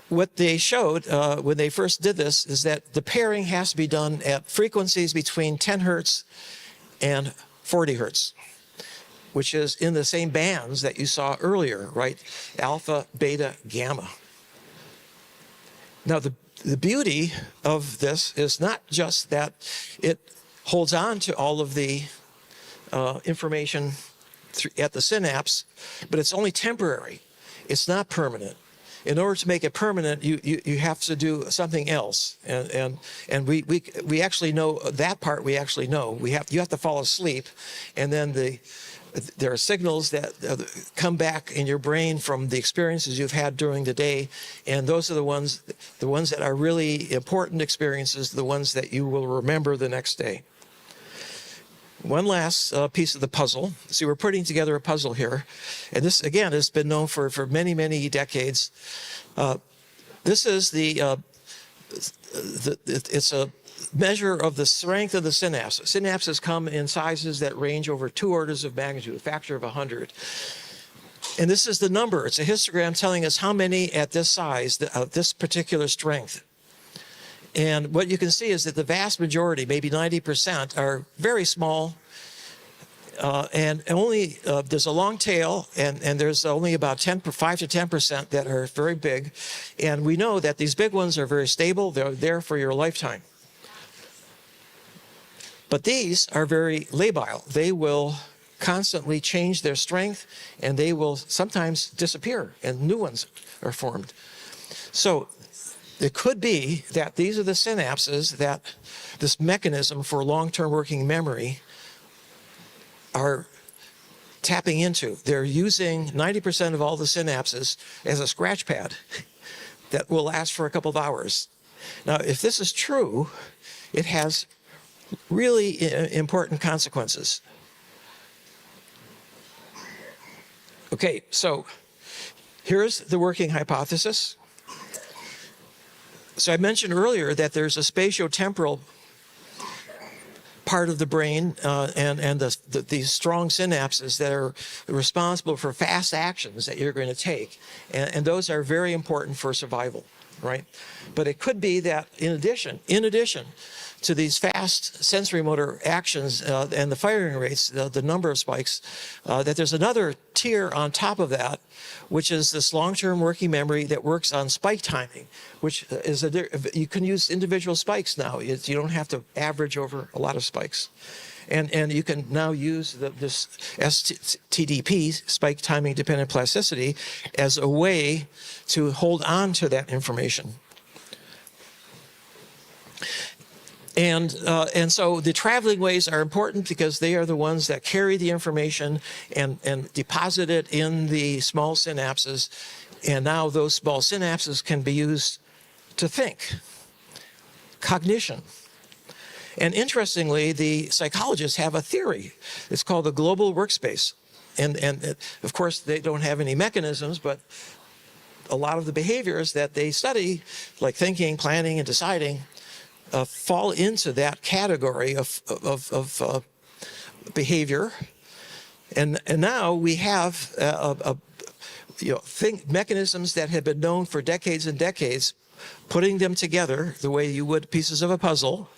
what they showed when they first did this is that the pairing has to be done at frequencies between 10 hertz and 40 hertz, which is in the same bands that you saw earlier, right? Alpha, beta, gamma. Now, the beauty of this is not just that it holds on to all of the information at the synapse, but it's only temporary. It's not permanent. In order to make it permanent, you have to do something else, and we actually know that part. We actually know you have to fall asleep, and then there are signals that come back in your brain from the experiences you've had during the day, and those are the ones that are really important experiences, the ones that you will remember the next day. One last piece of the puzzle. See, we're putting together a puzzle here. And this, again, has been known for many, many decades. This is it's a measure of the strength of the synapse. Synapses come in sizes that range over 2 orders of magnitude, a factor of 100. And this is the number. It's a histogram telling us how many at this size, this particular strength. And what you can see is that the vast majority, maybe 90%, are very small, and only there's a long tail, and there's only about 5 to 10% that are very big. And we know that these big ones are very stable. They're there for your lifetime. But these are very labile. They will constantly change their strength, and they will sometimes disappear, and new ones are formed. So it could be that these are the synapses that this mechanism for long-term working memory are tapping into. They're using 90% of all the synapses as a scratch pad that will last for a couple of hours. Now, if this is true, it has really important consequences. Okay, so here's the working hypothesis. So I mentioned earlier that there's a spatiotemporal part of the brain and these strong synapses that are responsible for fast actions that you're going to take. And those are very important for survival, right? But it could be that in addition to these fast sensory motor actions and the firing rates, the number of spikes, that there's another tier on top of that, which is this long-term working memory that works on spike timing, which is you can use individual spikes now. You don't have to average over a lot of spikes. And you can now use this STDP, spike timing dependent plasticity, as a way to hold on to that information. And so the traveling waves are important because they are the ones that carry the information and deposit it in the small synapses. And now those small synapses can be used to think, cognition. And interestingly, the psychologists have a theory. It's called the global workspace. And of course, they don't have any mechanisms, but a lot of the behaviors that they study, like thinking, planning, and deciding, fall into that category of behavior. And now we have mechanisms that have been known for decades and decades, putting them together the way you would pieces of a puzzle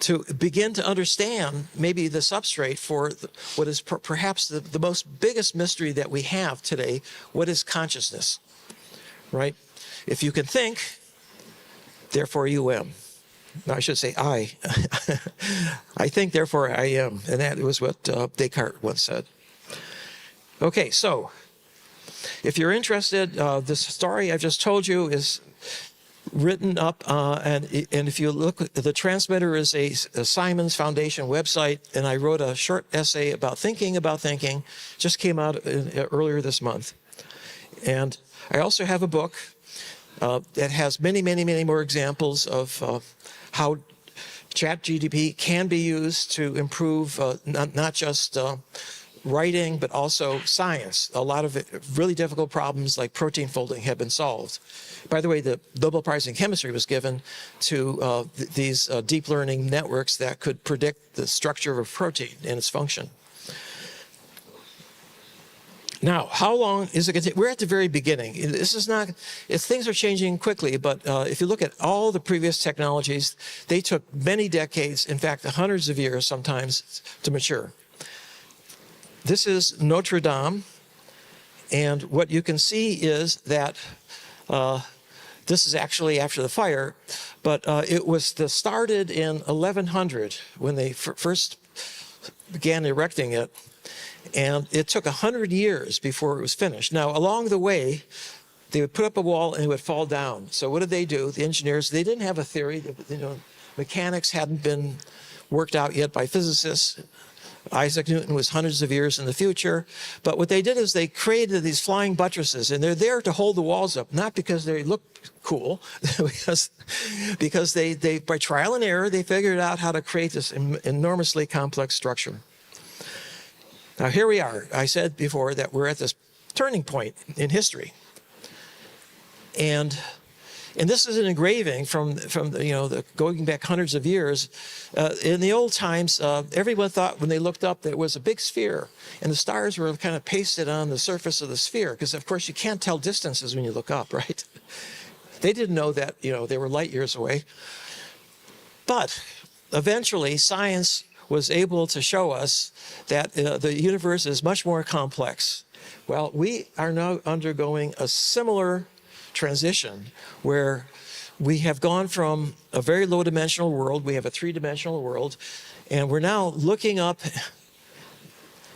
to begin to understand maybe the substrate for what is perhaps the most biggest mystery that we have today. What is consciousness, right? If you can think, therefore you am. No, I should say I. I think, therefore I am. And that was what Descartes once said. Okay, so if you're interested, this story I've just told you is written up, and if you look, the transmitter is a Simons Foundation website, and I wrote a short essay about thinking, just came out earlier this month. And I also have a book that has many, many, many more examples of how ChatGPT can be used to improve not just writing, but also science. A lot of really difficult problems like protein folding have been solved. By the way, the Nobel Prize in Chemistry was given to these deep learning networks that could predict the structure of a protein and its function. Now, how long is it going to take? We're at the very beginning. This is not, things are changing quickly, but if you look at all the previous technologies, they took many decades, in fact, hundreds of years sometimes, to mature. This is Notre Dame, and what you can see is that this is actually after the fire, but it was started in 1100 when they first began erecting it. And it took 100 years before it was finished. Now, along the way, they would put up a wall and it would fall down. So what did they do? The engineers, they didn't have a theory. Mechanics hadn't been worked out yet by physicists. Isaac Newton was hundreds of years in the future. But what they did is they created these flying buttresses, and they're there to hold the walls up, not because they look cool, because they by trial and error, they figured out how to create this enormously complex structure. Now, here we are. I said before that we're at this turning point in history. And this is an engraving from going back hundreds of years. In the old times, everyone thought when they looked up that it was a big sphere, and the stars were kind of pasted on the surface of the sphere, because of course you can't tell distances when you look up, right? They didn't know that, they were light years away. But eventually, science was able to show us that the universe is much more complex. Well, we are now undergoing a similar transition where we have gone from a very low-dimensional world, we have a three-dimensional world, and we're now looking up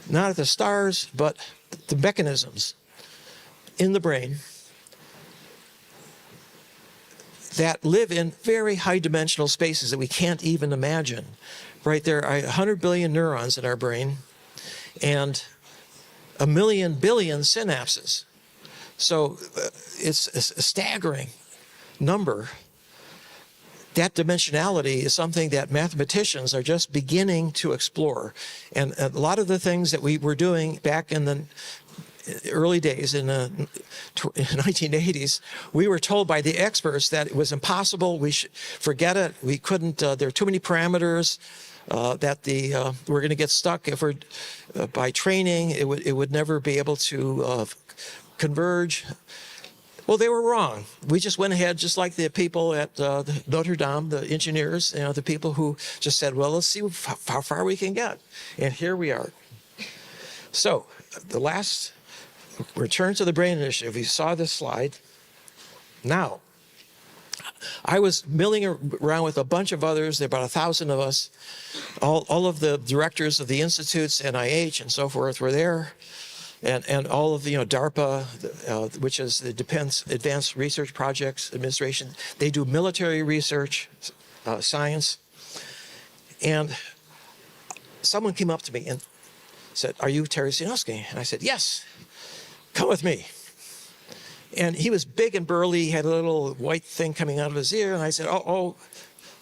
not at the stars, but the mechanisms in the brain that live in very high-dimensional spaces that we can't even imagine. Right, there are 100 billion neurons in our brain and a million billion synapses. So it's a staggering number. That dimensionality is something that mathematicians are just beginning to explore. And a lot of the things that we were doing back in the early days in the 1980s, we were told by the experts that it was impossible. We should forget it. We couldn't, there are too many parameters. that we're going to get stuck if we're by training. It would never be able to converge. Well, they were wrong. We just went ahead, just like the people at Notre Dame, the engineers, the people who just said, well, let's see how far we can get. And here we are. So the last return to the brain initiative, you saw this slide. Now, I was milling around with a bunch of others. There were about 1,000 of us. All of the directors of the institutes, NIH and so forth, were there. And all of the, DARPA, which is the Defense Advanced Research Projects Administration, they do military research, science. And someone came up to me and said, "Are you Terry Sejnowski?" And I said, "Yes, come with me." And he was big and burly. He had a little white thing coming out of his ear. And I said, oh,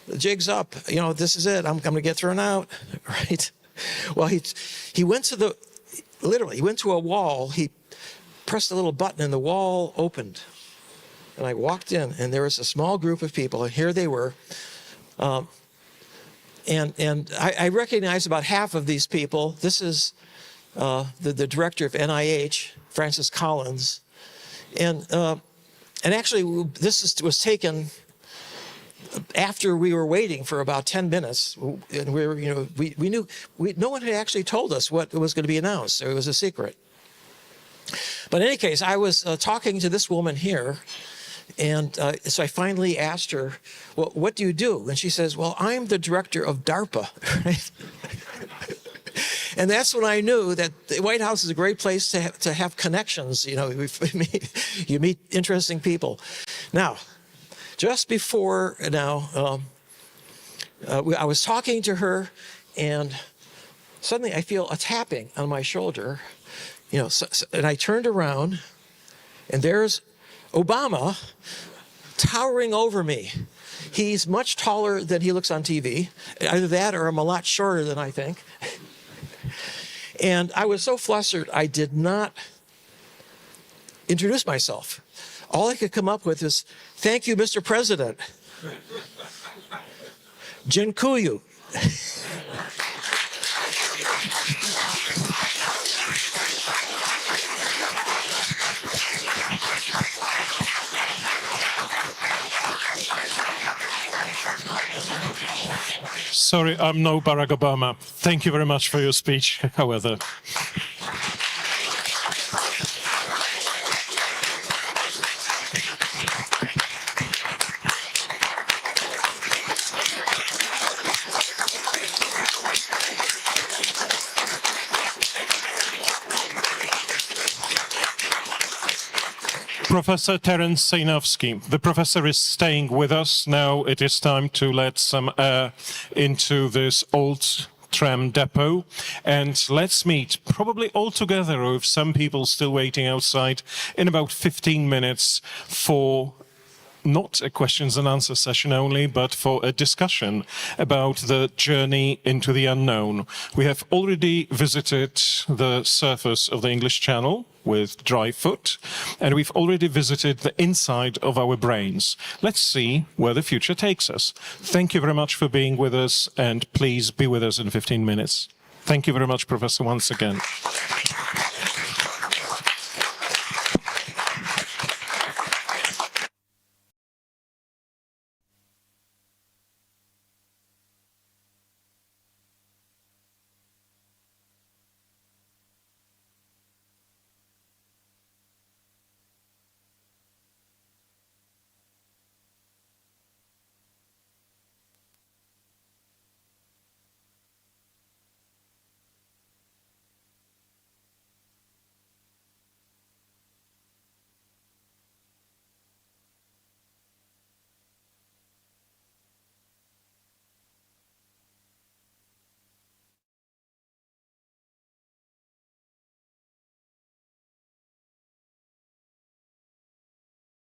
the jig's up. This is it. I'm going to get thrown out, right? Well, he went to he went to a wall. He pressed a little button and the wall opened. And I walked in and there was a small group of people, and here they were. And I recognized about half of these people. This is the director of NIH, Francis Collins. And actually, this was taken after we were waiting for about 10 minutes. And we knew, no one had actually told us what was going to be announced. So it was a secret. But in any case, I was talking to this woman here. And so I finally asked her, well, what do you do? And she says, well, I'm the director of DARPA, right? And that's when I knew that the White House is a great place to have connections. You meet interesting people. Now, just before now, I was talking to her, and suddenly I feel a tapping on my shoulder. And I turned around, and there's Obama towering over me. He's much taller than he looks on TV. Either that or I'm a lot shorter than I think. And I was so flustered, I did not introduce myself. All I could come up with is, "Thank you, Mr. President." Dziękuję. Sorry, I'm no Barack Obama. Thank you very much for your speech, however. Professor Terence Sejnowski. The professor is staying with us. Now it is time to let some air into this old tram depot. And let's meet, probably all together, with some people still waiting outside, in about 15 minutes for not a questions and answer session only, but for a discussion about the journey into the unknown. We have already visited the surface of the English Channel with dry foot, and we've already visited the inside of our brains. Let's see where the future takes us. Thank you very much for being with us, and please be with us in 15 minutes. Thank you very much, Professor, once again.